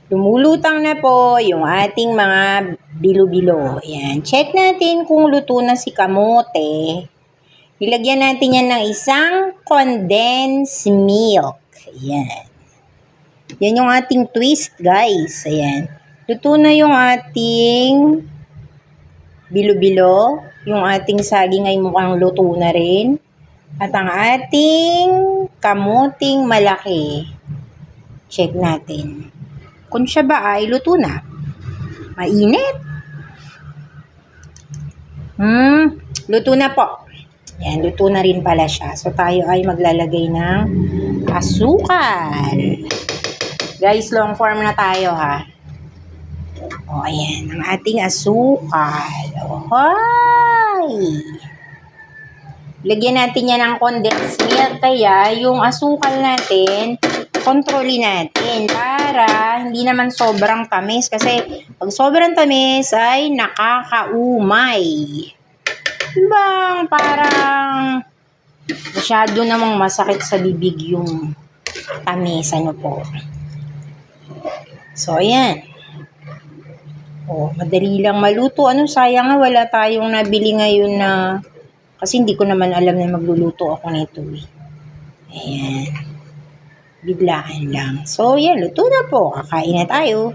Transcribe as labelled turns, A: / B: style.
A: Lumulutang na po yung ating mga bilo-bilo. Ayan. Check natin kung luto na si kamote. Ilagyan natin yan ng isang condensed milk. Ayan. Yan yung ating twist, guys. Ayan. Luto na yung ating bilo-bilo. Yung ating saging ay mukhang luto na rin. At ang ating kamuting malaki. Check natin. Kung siya ba ay luto na. Mainit. Luto na po. Yan, luto na rin pala siya. So, tayo ay maglalagay ng asukal. Guys, long form na tayo, ha. O, ayan. Ang ating asukal. Ohoy! Lagyan natin yan ng condensed milk. Kaya, yung asukal natin, kontrolin natin para hindi naman sobrang tamis. Kasi, pag sobrang tamis ay nakakaumay. Bang, parang masyado namang masakit sa bibig yung tamis, ano po. So, ayan. Oh, madali lang maluto. Ano, sayang nga wala tayong nabili ngayon na, kasi hindi ko naman alam na magluluto ako nito eh. Ayan. Biglaan lang. So, yan, luto na po. Kakain na tayo.